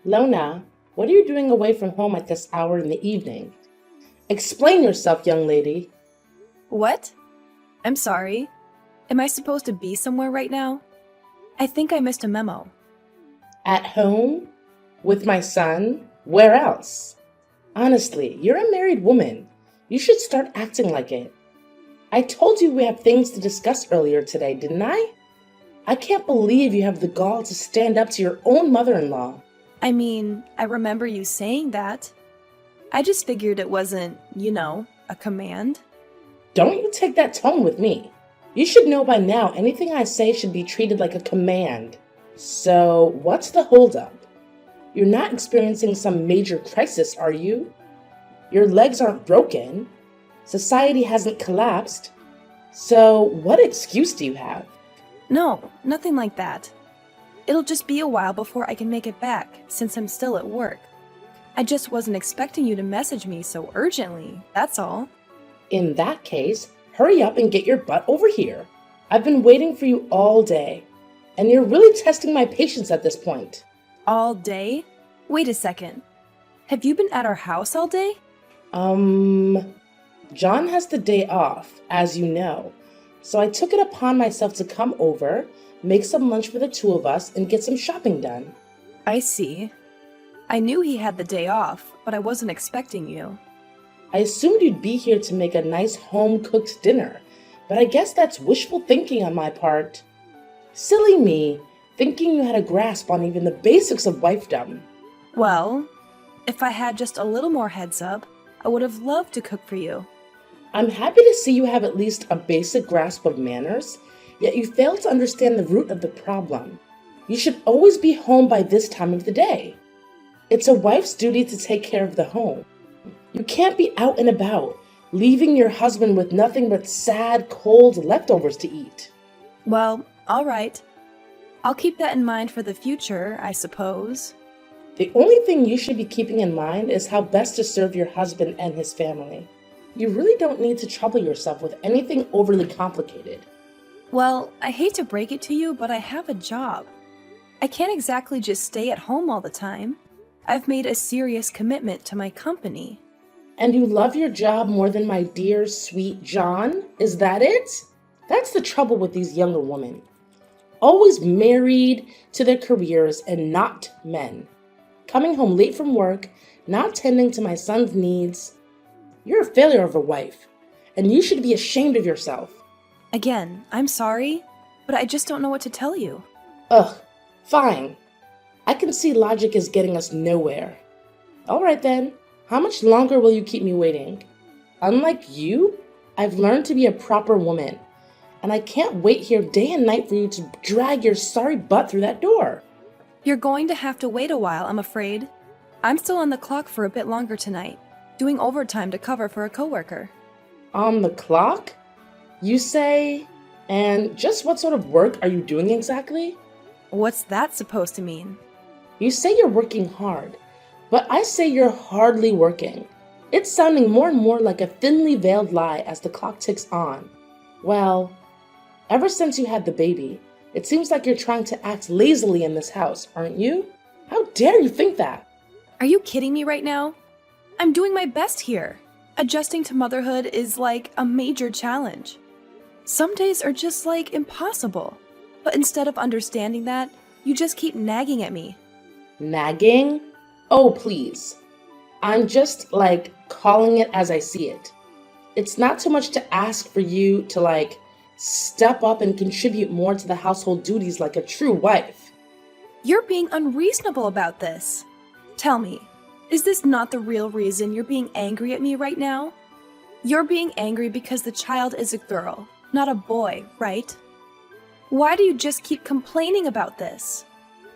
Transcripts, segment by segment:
Lona, what are you doing away from home at this hour in the evening? Explain yourself, young lady. What? I'm sorry. Am I supposed to be somewhere right now? I think I missed a memo. At home? With my son? Where else? Honestly, you're a married woman. You should start acting like it. I told you we have things to discuss earlier today, didn't I? I can't believe you have the gall to stand up to your own mother-in-law. I mean, I remember you saying that. I just figured it wasn't, a command. Don't you take that tone with me. You should know by now anything I say should be treated like a command. So, what's the holdup? You're not experiencing some major crisis, are you? Your legs aren't broken. Society hasn't collapsed. So, what excuse do you have? No, nothing like that. It'll just be a while before I can make it back, since I'm still at work. I just wasn't expecting you to message me so urgently, that's all. In that case, hurry up and get your butt over here. I've been waiting for you all day, and you're really testing my patience at this point. All day? Wait a second. Have you been at our house all day? John has the day off, as you know, so I took it upon myself to come over, make some lunch for the two of us, and get some shopping done. I see. I knew he had the day off, but I wasn't expecting you. I assumed you'd be here to make a nice home-cooked dinner, but I guess that's wishful thinking on my part. Silly me, thinking you had a grasp on even the basics of wifedom. Well, if I had just a little more heads up, I would have loved to cook for you. I'm happy to see you have at least a basic grasp of manners, yet you fail to understand the root of the problem. You should always be home by this time of the day. It's a wife's duty to take care of the home. You can't be out and about, leaving your husband with nothing but sad, cold leftovers to eat. Well, all right. I'll keep that in mind for the future, I suppose. The only thing you should be keeping in mind is how best to serve your husband and his family. You really don't need to trouble yourself with anything overly complicated. Well, I hate to break it to you, but I have a job. I can't exactly just stay at home all the time. I've made a serious commitment to my company. And you love your job more than my dear, sweet John? Is that it? That's the trouble with these younger women. Always married to their careers and not men. Coming home late from work, not tending to my son's needs. You're a failure of a wife, and you should be ashamed of yourself. Again, I'm sorry, but I just don't know what to tell you. Ugh, fine. I can see logic is getting us nowhere. All right then, how much longer will you keep me waiting? Unlike you, I've learned to be a proper woman, and I can't wait here day and night for you to drag your sorry butt through that door. You're going to have to wait a while, I'm afraid. I'm still on the clock for a bit longer tonight, doing overtime to cover for a coworker. On the clock? You say? And just what sort of work are you doing exactly? What's that supposed to mean? You say you're working hard, but I say you're hardly working. It's sounding more and more like a thinly veiled lie as the clock ticks on. Well, ever since you had the baby, it seems like you're trying to act lazily in this house, aren't you? How dare you think that? Are you kidding me right now? I'm doing my best here. Adjusting to motherhood is like a major challenge. Some days are just like impossible. But instead of understanding that, you just keep nagging at me. Nagging? Oh, please. I'm just, calling it as I see it. It's not too much to ask for you to, step up and contribute more to the household duties like a true wife. You're being unreasonable about this. Tell me, is this not the real reason you're being angry at me right now? You're being angry because the child is a girl, not a boy, right? Why do you just keep complaining about this?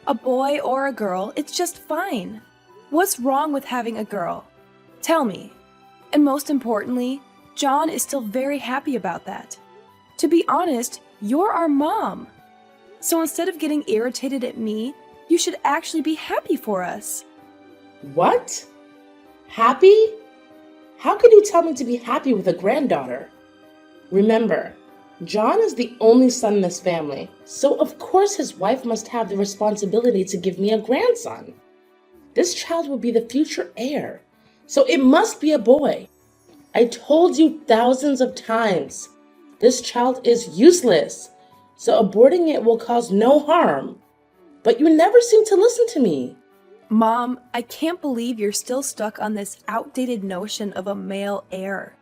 A boy or a girl, it's just fine. What's wrong with having a girl? Tell me. And most importantly, John is still very happy about that. To be honest, you're our mom. So instead of getting irritated at me, you should actually be happy for us. What? Happy? How could you tell me to be happy with a granddaughter? Remember, John is the only son in this family, so of course his wife must have the responsibility to give me a grandson. This child will be the future heir. So it must be a boy. I told you thousands of times. This child is useless. So aborting it will cause no harm. But you never seem to listen to me. Mom, I can't believe you're still stuck on this outdated notion of a male heir.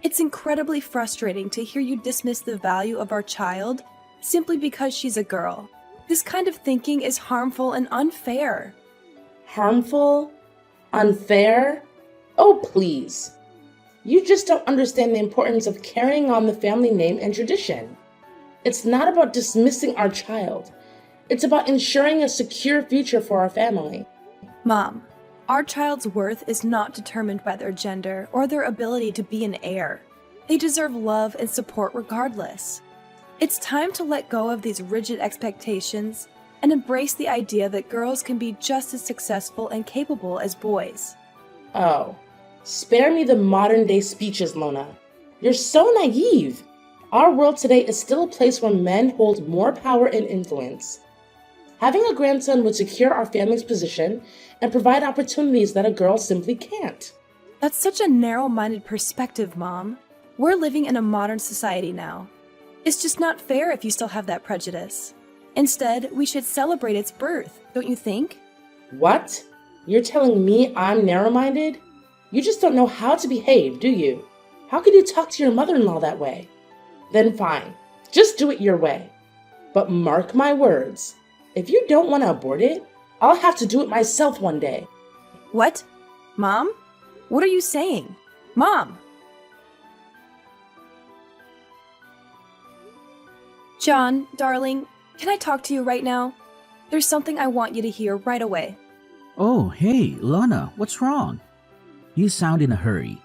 It's incredibly frustrating to hear you dismiss the value of our child simply because she's a girl. This kind of thinking is harmful and unfair. Harmful? Unfair? Oh, please. You just don't understand the importance of carrying on the family name and tradition. It's not about dismissing our child. It's about ensuring a secure future for our family. Mom, our child's worth is not determined by their gender or their ability to be an heir. They deserve love and support regardless. It's time to let go of these rigid expectations and embrace the idea that girls can be just as successful and capable as boys. Oh, spare me the modern day speeches, Lona. You're so naive. Our world today is still a place where men hold more power and influence. Having a grandson would secure our family's position and provide opportunities that a girl simply can't. That's such a narrow-minded perspective, Mom. We're living in a modern society now. It's just not fair if you still have that prejudice. Instead, we should celebrate its birth, don't you think? What? You're telling me I'm narrow-minded? You just don't know how to behave, do you? How could you talk to your mother-in-law that way? Then fine, just do it your way. But mark my words, if you don't want to abort it, I'll have to do it myself one day. What? Mom? What are you saying? Mom! John, darling, can I talk to you right now? There's something I want you to hear right away. Oh, hey, Lana, what's wrong? You sound in a hurry.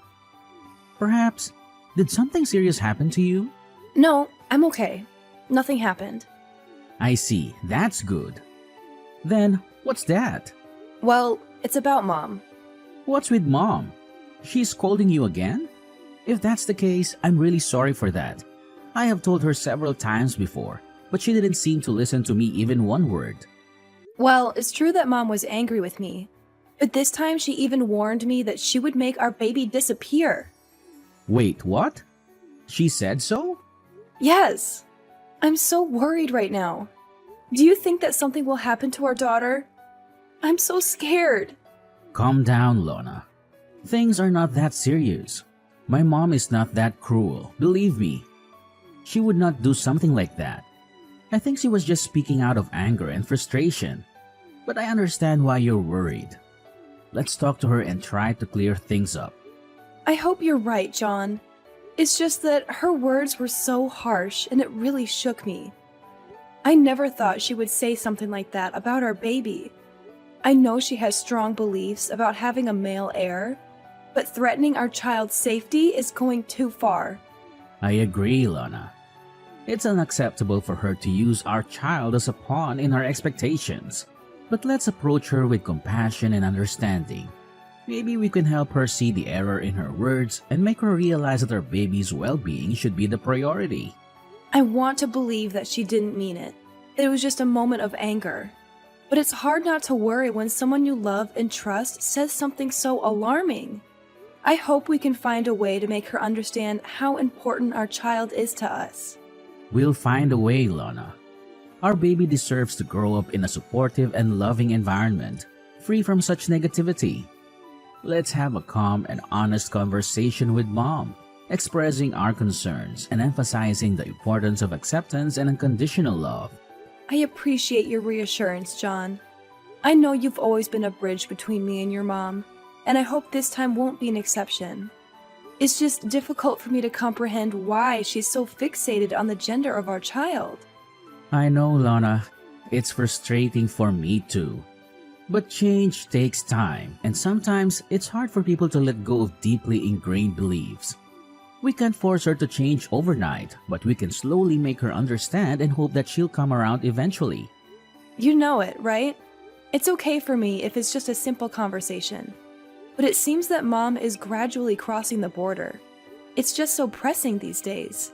Perhaps, did something serious happen to you? No, I'm okay. Nothing happened. I see, that's good. Then, what's that? Well, it's about Mom. What's with Mom? She's scolding you again? If that's the case, I'm really sorry for that. I have told her several times before, but she didn't seem to listen to me even one word. Well, it's true that Mom was angry with me, but this time she even warned me that she would make our baby disappear. Wait, what? She said so? Yes. I'm so worried right now. Do you think that something will happen to our daughter? I'm so scared. Calm down, Lana. Things are not that serious. My mom is not that cruel, believe me. She would not do something like that. I think she was just speaking out of anger and frustration. But I understand why you're worried. Let's talk to her and try to clear things up. I hope you're right, John. It's just that her words were so harsh and it really shook me. I never thought she would say something like that about our baby. I know she has strong beliefs about having a male heir, but threatening our child's safety is going too far. I agree, Lana. It's unacceptable for her to use our child as a pawn in her expectations. But let's approach her with compassion and understanding. Maybe we can help her see the error in her words and make her realize that our baby's well-being should be the priority. I want to believe that she didn't mean it, that it was just a moment of anger. But it's hard not to worry when someone you love and trust says something so alarming. I hope we can find a way to make her understand how important our child is to us. We'll find a way, Lana. Our baby deserves to grow up in a supportive and loving environment, free from such negativity. Let's have a calm and honest conversation with Mom, expressing our concerns and emphasizing the importance of acceptance and unconditional love. I appreciate your reassurance, John. I know you've always been a bridge between me and your mom, and I hope this time won't be an exception. It's just difficult for me to comprehend why she's so fixated on the gender of our child. I know, Lana. It's frustrating for me too. But change takes time, and sometimes it's hard for people to let go of deeply ingrained beliefs. We can't force her to change overnight, but we can slowly make her understand and hope that she'll come around eventually. You know it, right? It's okay for me if it's just a simple conversation. But it seems that Mom is gradually crossing the border. It's just so pressing these days.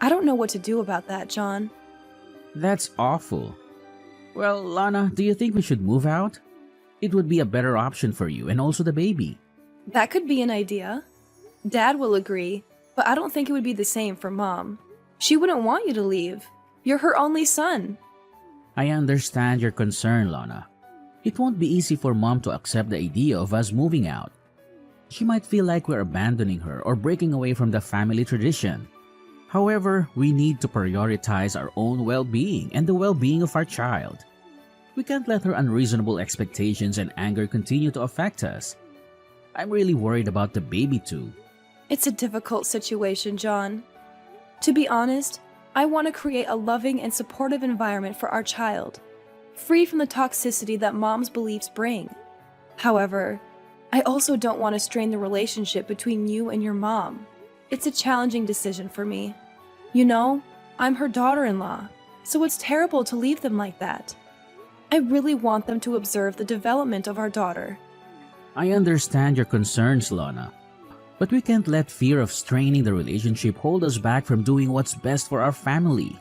I don't know what to do about that, John. That's awful. Well, Lana, do you think we should move out? It would be a better option for you and also the baby. That could be an idea. Dad will agree, but I don't think it would be the same for Mom. She wouldn't want you to leave. You're her only son. I understand your concern, Lana. It won't be easy for Mom to accept the idea of us moving out. She might feel like we're abandoning her or breaking away from the family tradition. However, we need to prioritize our own well-being and the well-being of our child. We can't let her unreasonable expectations and anger continue to affect us. I'm really worried about the baby too. It's a difficult situation, John. To be honest, I want to create a loving and supportive environment for our child, free from the toxicity that Mom's beliefs bring. However, I also don't want to strain the relationship between you and your mom. It's a challenging decision for me. You know, I'm her daughter-in-law, so it's terrible to leave them like that. I really want them to observe the development of our daughter. I understand your concerns, Lana. But we can't let fear of straining the relationship hold us back from doing what's best for our family.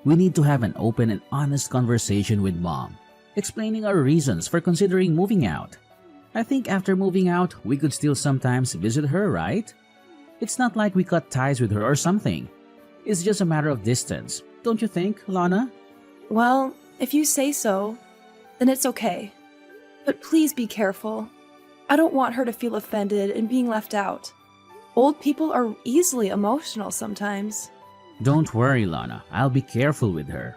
We need to have an open and honest conversation with Mom, explaining our reasons for considering moving out. I think after moving out, we could still sometimes visit her, right? It's not like we cut ties with her or something. It's just a matter of distance, don't you think, Lana? Well, if you say so, then it's okay. But please be careful. I don't want her to feel offended and being left out. Old people are easily emotional sometimes. Don't worry, Lana. I'll be careful with her.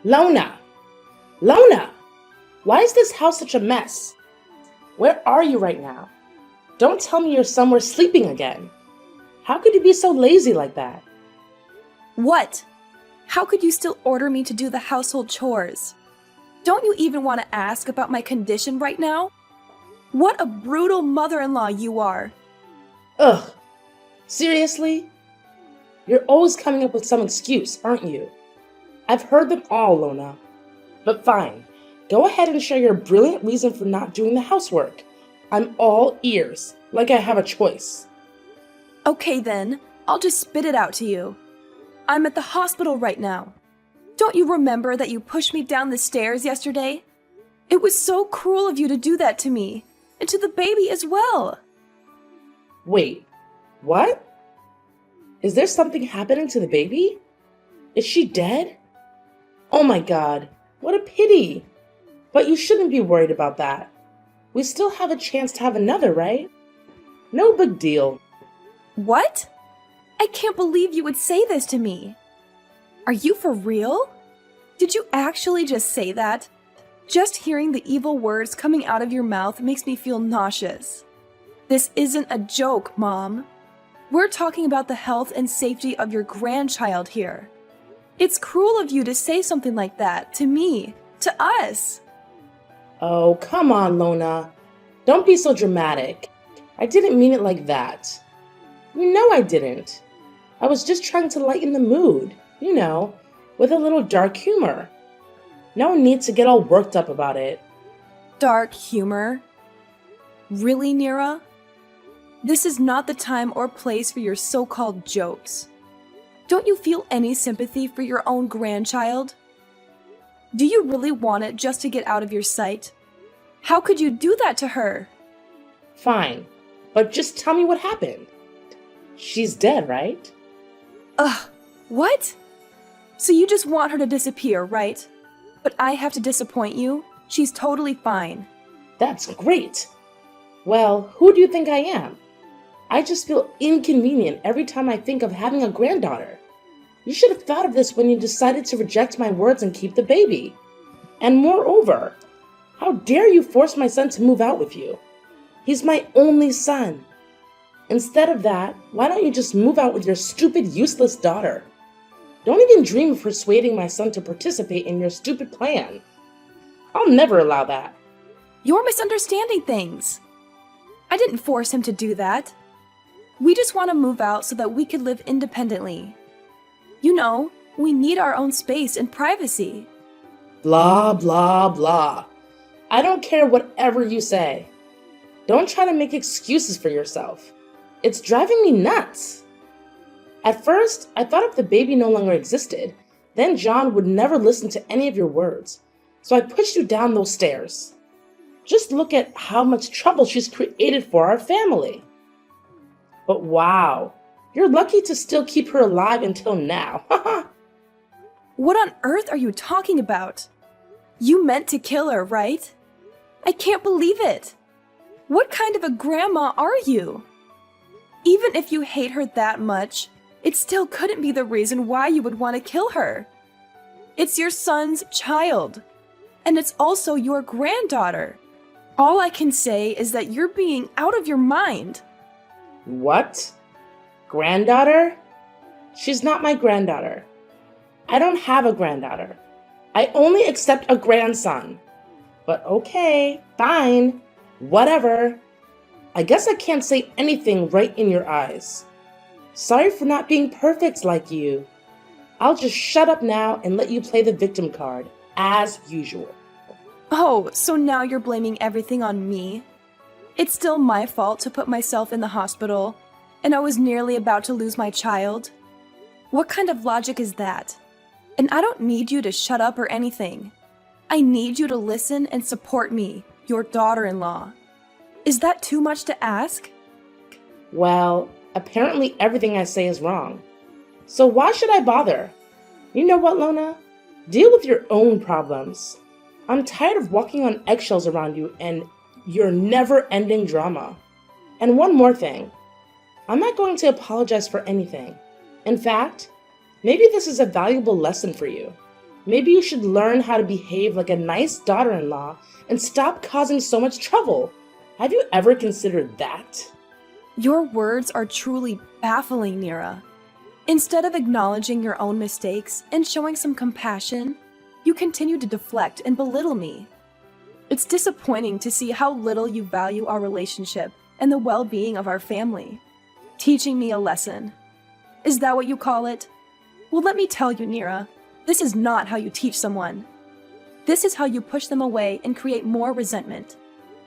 Lona! Lona! Why is this house such a mess? Where are you right now? Don't tell me you're somewhere sleeping again. How could you be so lazy like that? What? How could you still order me to do the household chores? Don't you even want to ask about my condition right now? What a brutal mother-in-law you are. Ugh. Seriously? You're always coming up with some excuse, aren't you? I've heard them all, Lona. But fine. Go ahead and share your brilliant reason for not doing the housework. I'm all ears, like I have a choice. Okay then, I'll just spit it out to you. I'm at the hospital right now. Don't you remember that you pushed me down the stairs yesterday? It was so cruel of you to do that to me, and to the baby as well. Wait, what? Is there something happening to the baby? Is she dead? Oh my God, what a pity. But you shouldn't be worried about that. We still have a chance to have another, right? No big deal. What? I can't believe you would say this to me. Are you for real? Did you actually just say that? Just hearing the evil words coming out of your mouth makes me feel nauseous. This isn't a joke, Mom. We're talking about the health and safety of your grandchild here. It's cruel of you to say something like that to me, to us. Oh, come on, Lona. Don't be so dramatic. I didn't mean it like that. You know I didn't. I was just trying to lighten the mood, you know, with a little dark humor. No need to get all worked up about it. Dark humor? Really, Nira? This is not the time or place for your so-called jokes. Don't you feel any sympathy for your own grandchild? Do you really want it just to get out of your sight? How could you do that to her? Fine, but just tell me what happened. She's dead, right? Ugh, what? So you just want her to disappear, right? But I have to disappoint you. She's totally fine. That's great. Well, who do you think I am? I just feel inconvenient every time I think of having a granddaughter. You should have thought of this when you decided to reject my words and keep the baby. And moreover, how dare you force my son to move out with you? He's my only son. Instead of that, why don't you just move out with your stupid, useless daughter? Don't even dream of persuading my son to participate in your stupid plan. I'll never allow that. You're misunderstanding things. I didn't force him to do that. We just want to move out so that we could live independently. You know, we need our own space and privacy. Blah, blah, blah. I don't care whatever you say. Don't try to make excuses for yourself. It's driving me nuts. At first, I thought if the baby no longer existed, Then John would never listen to any of your words. So I pushed you down those stairs. Just look at how much trouble she's created for our family. But wow, you're lucky to still keep her alive until now. What on earth are you talking about? You meant to kill her, right? I can't believe it. What kind of a grandma are you? Even if you hate her that much, it still couldn't be the reason why you would want to kill her. It's your son's child, and it's also your granddaughter. All I can say is that you're being out of your mind. What? Granddaughter? She's not my granddaughter. I don't have a granddaughter. I only accept a grandson. But okay, fine, whatever. I guess I can't say anything right in your eyes. Sorry for not being perfect like you. I'll just shut up now and let you play the victim card, as usual. Oh, so now you're blaming everything on me? It's still my fault to put myself in the hospital, and I was nearly about to lose my child? What kind of logic is that? And I don't need you to shut up or anything. I need you to listen and support me, your daughter-in-law. Is that too much to ask? Well, apparently everything I say is wrong. So why should I bother? You know what, Lona? Deal with your own problems. I'm tired of walking on eggshells around you and your never-ending drama. And one more thing. I'm not going to apologize for anything. In fact, maybe this is a valuable lesson for you. Maybe you should learn how to behave like a nice daughter-in-law and stop causing so much trouble. Have you ever considered that? Your words are truly baffling, Nira. Instead of acknowledging your own mistakes and showing some compassion, you continue to deflect and belittle me. It's disappointing to see how little you value our relationship and the well-being of our family. Teaching me a lesson. Is that what you call it? Well, let me tell you, Nira, this is not how you teach someone. This is how you push them away and create more resentment.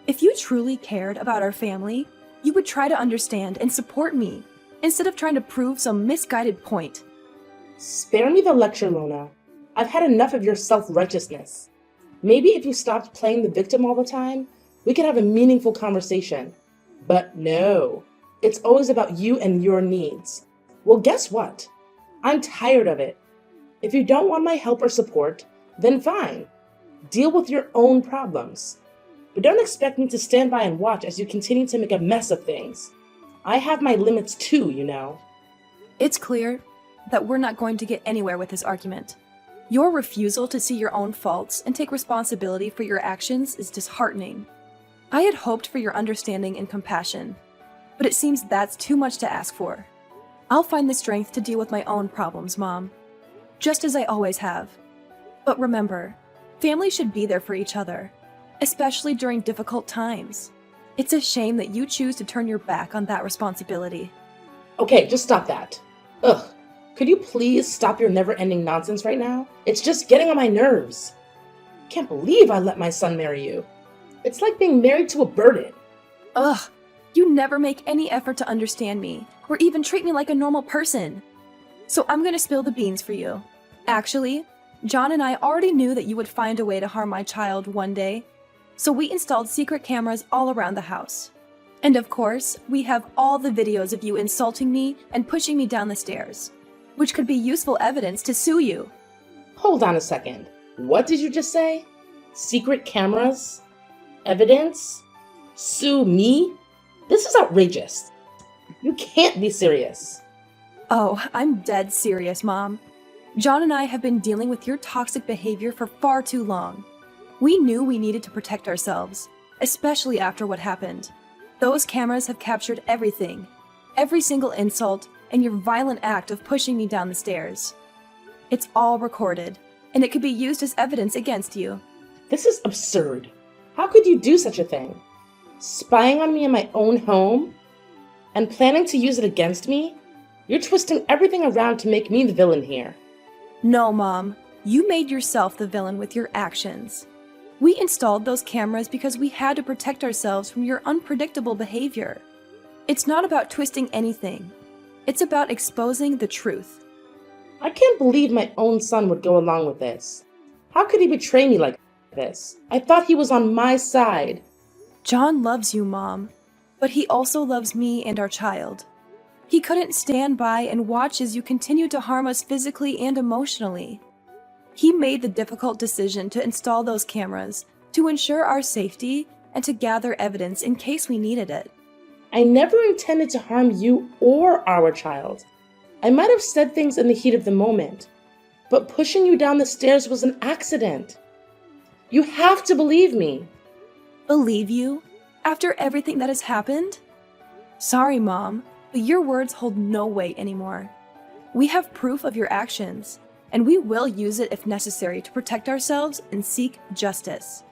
If you truly cared about our family, you would try to understand and support me, instead of trying to prove some misguided point. Spare me the lecture, Lona. I've had enough of your self-righteousness. Maybe if you stopped playing the victim all the time, we could have a meaningful conversation. But no, it's always about you and your needs. Well, guess what? I'm tired of it. If you don't want my help or support, then fine. Deal with your own problems. But don't expect me to stand by and watch as you continue to make a mess of things. I have my limits too, you know. It's clear that we're not going to get anywhere with this argument. Your refusal to see your own faults and take responsibility for your actions is disheartening. I had hoped for your understanding and compassion, but it seems that's too much to ask for. I'll find the strength to deal with my own problems, Mom, just as I always have. But remember, family should be there for each other, especially during difficult times. It's a shame that you choose to turn your back on that responsibility. Okay, just stop that. Ugh. Could you please stop your never-ending nonsense right now? It's just getting on my nerves. Can't believe I let my son marry you. It's like being married to a burden. Ugh, you never make any effort to understand me, or even treat me like a normal person. So I'm gonna spill the beans for you. Actually, John and I already knew that you would find a way to harm my child one day, so we installed secret cameras all around the house. And of course, we have all the videos of you insulting me and pushing me down the stairs, which could be useful evidence to sue you. Hold on a second. What did you just say? Secret cameras? Evidence? Sue me? This is outrageous. You can't be serious. Oh, I'm dead serious, Mom. John and I have been dealing with your toxic behavior for far too long. We knew we needed to protect ourselves, especially after what happened. Those cameras have captured everything, every single insult, and your violent act of pushing me down the stairs. It's all recorded, and it could be used as evidence against you. This is absurd. How could you do such a thing? Spying on me in my own home? And planning to use it against me? You're twisting everything around to make me the villain here. No, Mom. You made yourself the villain with your actions. We installed those cameras because we had to protect ourselves from your unpredictable behavior. It's not about twisting anything. It's about exposing the truth. I can't believe my own son would go along with this. How could he betray me like this? I thought he was on my side. John loves you, Mom, but he also loves me and our child. He couldn't stand by and watch as you continue to harm us physically and emotionally. He made the difficult decision to install those cameras to ensure our safety and to gather evidence in case we needed it. I never intended to harm you or our child. I might have said things in the heat of the moment, but pushing you down the stairs was an accident. You have to believe me. Believe you? After everything that has happened? Sorry, Mom, but your words hold no weight anymore. We have proof of your actions, and we will use it if necessary to protect ourselves and seek justice.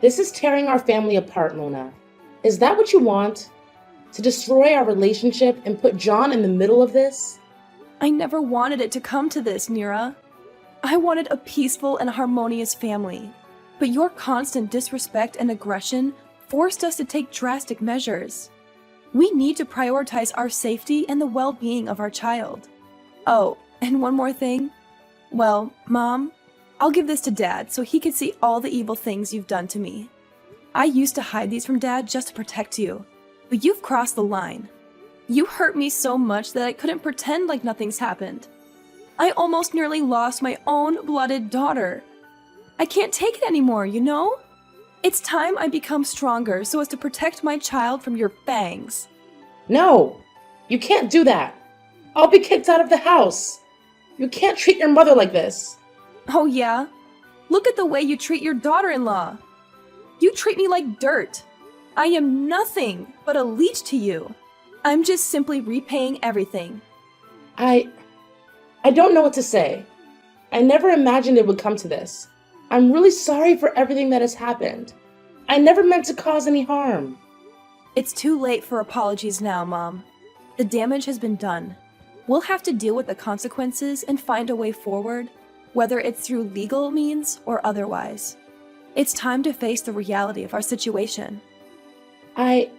This is tearing our family apart, Lona. Is that what you want? To destroy our relationship and put John in the middle of this? I never wanted it to come to this, Nira. I wanted a peaceful and harmonious family, but your constant disrespect and aggression forced us to take drastic measures. We need to prioritize our safety and the well-being of our child. Oh, and one more thing. Well, Mom, I'll give this to Dad so he can see all the evil things you've done to me. I used to hide these from Dad just to protect you, but you've crossed the line. You hurt me so much that I couldn't pretend like nothing's happened. I almost nearly lost my own blooded daughter. I can't take it anymore, you know? It's time I become stronger so as to protect my child from your fangs. No, you can't do that. I'll be kicked out of the house. You can't treat your mother like this. Oh yeah? Look at the way you treat your daughter-in-law. You treat me like dirt. I am nothing but a leech to you. I'm just simply repaying everything. I don't know what to say. I never imagined it would come to this. I'm really sorry for everything that has happened. I never meant to cause any harm. It's too late for apologies now, Mom. The damage has been done. We'll have to deal with the consequences and find a way forward, whether it's through legal means or otherwise. It's time to face the reality of our situation. I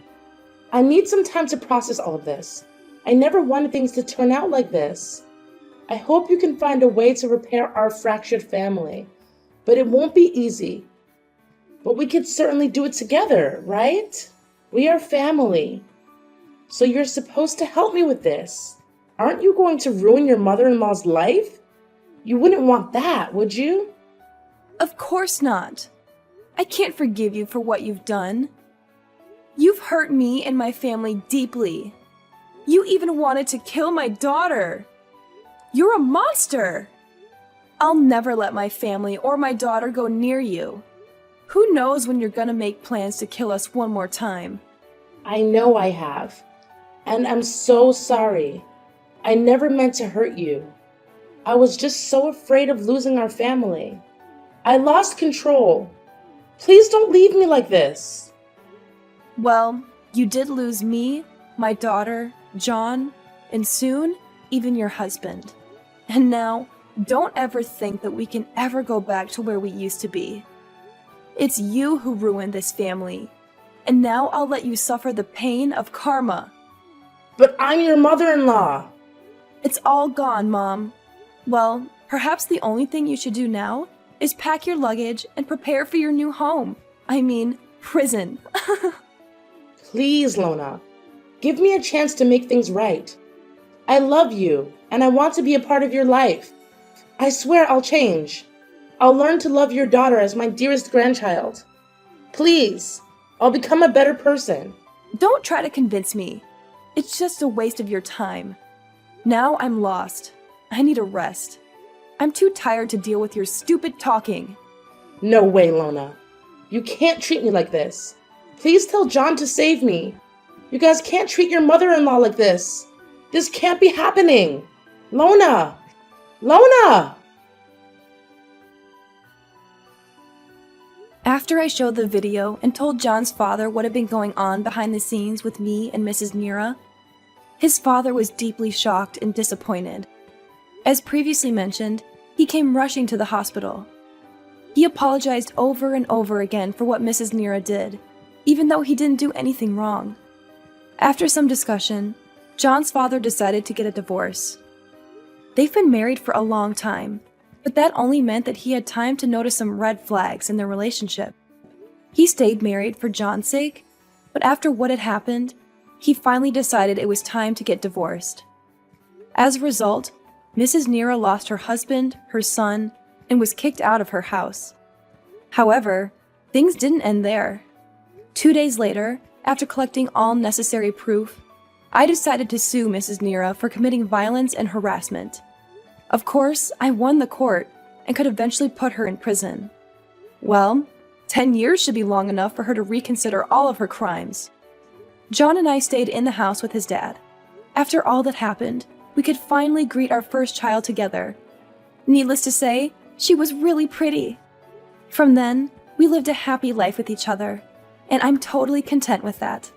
need some time to process all of this. I never wanted things to turn out like this. I hope you can find a way to repair our fractured family, but it won't be easy. But we could certainly do it together, right? We are family. So you're supposed to help me with this. Aren't you going to ruin your mother-in-law's life? You wouldn't want that, would you? Of course not. I can't forgive you for what you've done. You've hurt me and my family deeply. You even wanted to kill my daughter. You're a monster. I'll never let my family or my daughter go near you. Who knows when you're gonna make plans to kill us one more time? I know I have. And I'm so sorry. I never meant to hurt you. I was just so afraid of losing our family. I lost control. Please don't leave me like this. Well, you did lose me, my daughter, John, and soon, even your husband. And now, don't ever think that we can ever go back to where we used to be. It's you who ruined this family, and now I'll let you suffer the pain of karma. But I'm your mother-in-law. It's all gone, Mom. Well, perhaps the only thing you should do now is pack your luggage and prepare for your new home. I mean, prison. Please, Lona. Give me a chance to make things right. I love you, and I want to be a part of your life. I swear I'll change. I'll learn to love your daughter as my dearest grandchild. Please, I'll become a better person. Don't try to convince me. It's just a waste of your time. Now I'm lost. I need a rest. I'm too tired to deal with your stupid talking. No way, Lona. You can't treat me like this. Please tell John to save me. You guys can't treat your mother-in-law like this. This can't be happening. Lona! Lona! After I showed the video and told John's father what had been going on behind the scenes with me and Mrs. Nira, his father was deeply shocked and disappointed. As previously mentioned, he came rushing to the hospital. He apologized over and over again for what Mrs. Nira did, even though he didn't do anything wrong. After some discussion, John's father decided to get a divorce. They've been married for a long time, but that only meant that he had time to notice some red flags in their relationship. He stayed married for John's sake, but after what had happened, he finally decided it was time to get divorced. As a result, Mrs. Nira lost her husband, her son, and was kicked out of her house. However, things didn't end there. 2 days later, after collecting all necessary proof, I decided to sue Mrs. Nira for committing violence and harassment. Of course, I won the court and could eventually put her in prison. Well, 10 years should be long enough for her to reconsider all of her crimes. John and I stayed in the house with his dad. After all that happened, we could finally greet our first child together. Needless to say, she was really pretty. From then, we lived a happy life with each other, and I'm totally content with that.